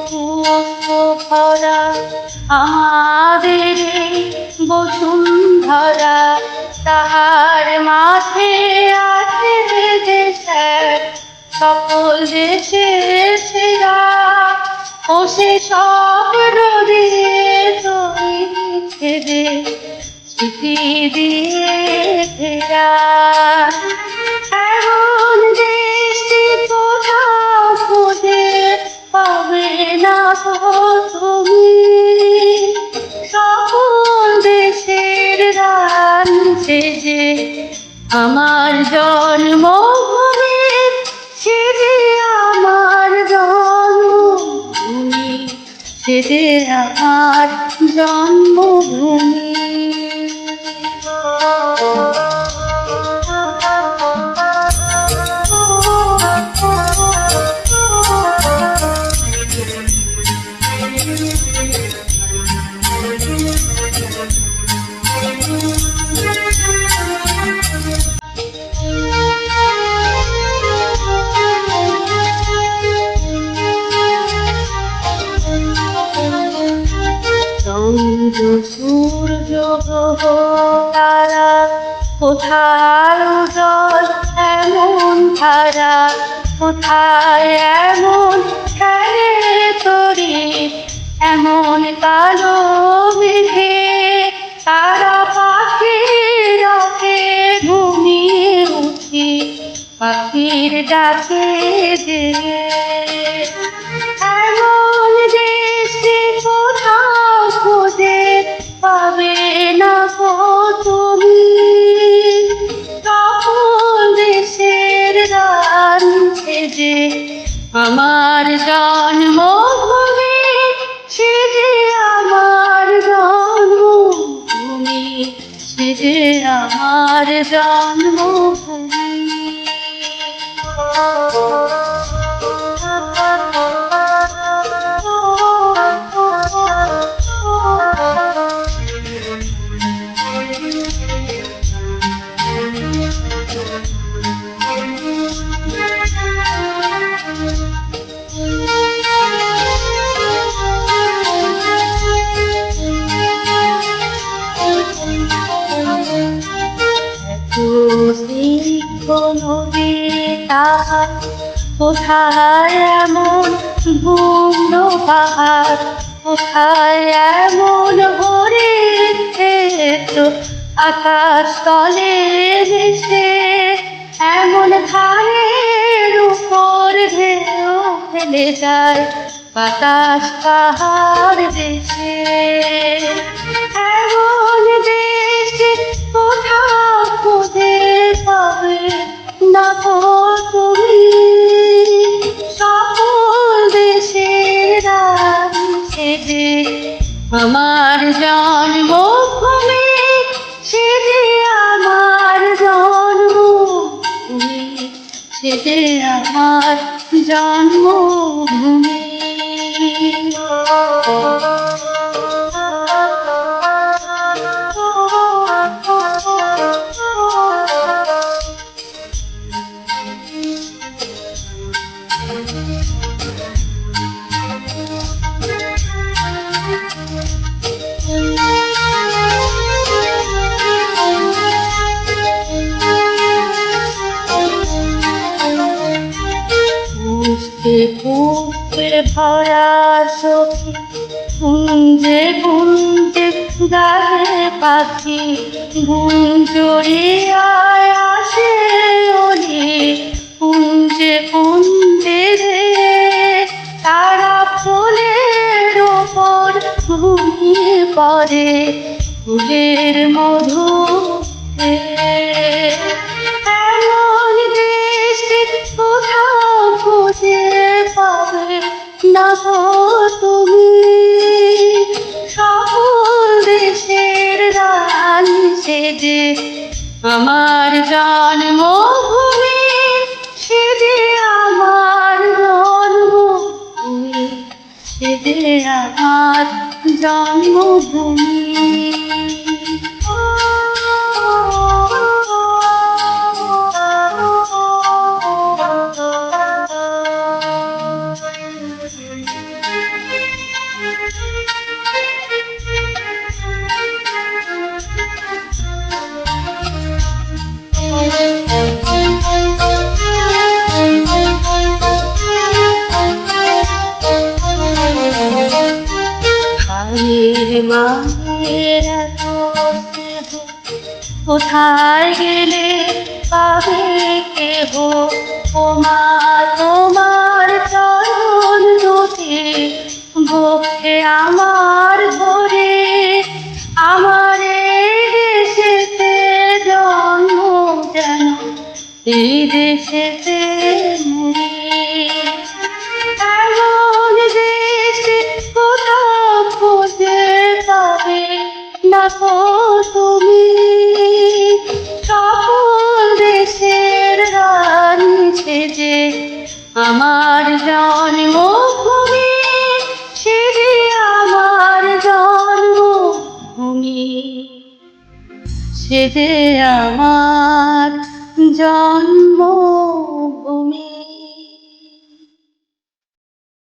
পুষ্প ভরা আমাদের এই বসুন্ধরা, তাহার মাঝে আছে দেশের সকল দেশের সেরা। ও সে সব রোদে চলেছে যে স্মৃতি দিয়ে ঘেরা। এমন দেশটি কোথাও খুঁজে পাবে না তো তুমি, সকল দেশের গান যে আমার জন্মভূমি, সে যে আমার জন্মভূমি, সে যে আমার জন্মভূমি। চন্দ্র সূর্য গ্রহ তারা কোথায় উদয় এমন ধারা, কোথায় এমন খেলে তরি, এমন কালো মেঘে তারা পাখি রাখে ঘুমিয়ে উঠি পাখির ডাকে যে। এমন দেশে কোথাও খুঁজে পাবে না গো তুমি, সকল দেশের গান যে আমার জন্মভূমি, সে যে আমার জন্মভূমি, সে যে আমার জন্মভূমি। নদী তাহার কোথায় এমন গুণ্ড পাহাড়, কোথায় এমন হরিণ ক্ষেত্র আকাশ তলে ভেসে, এমন ধানের উপর ঢেউ ফেলে যায় বাতাস কাহার দেশে। এমন দেশে কোথাও খুঁজে পাবে না গো তুমি, সকল দেশের গান যে আমার জন্মভূমি, সে যে আমার জন্মভূমি, সে যে আমার জন্মভূমি। পুষ্পে পুষ্পে ভরা সখী, কুঞ্জে কুঞ্জে গায়ে পাখি, গুঞ্জরিয়ায় আসে ওলি কুঞ্জে কুঞ্জে রে, তারা ফুলের ওপর ঘুমিয়ে পড়ে ফুলের মধু। এমন দেশে কোথাও খুঁজে পাবে না গো তুমি, সকল দেশের গান যে আমার জন্মভূমি, সে যে আমার জন্মভূমি, সে যে আমার জন্মভূমি। হায়ের মায়ের এত স্নেহ কোথায় গেলে পাবে কেহ? ও মা, তোমার চরণ দুটি বক্ষে আমার ধরে, আমার এই দেশেতে জন্ম যেন এই দেশেতে মরি। এমন দেশে কোথাও খুঁজে পাবে না গো তুমি, সকল দেশের রানী সেজে আমার জন্মভূমি, সেজে আমার জন্মভূমি, সেজে আমার জন্ম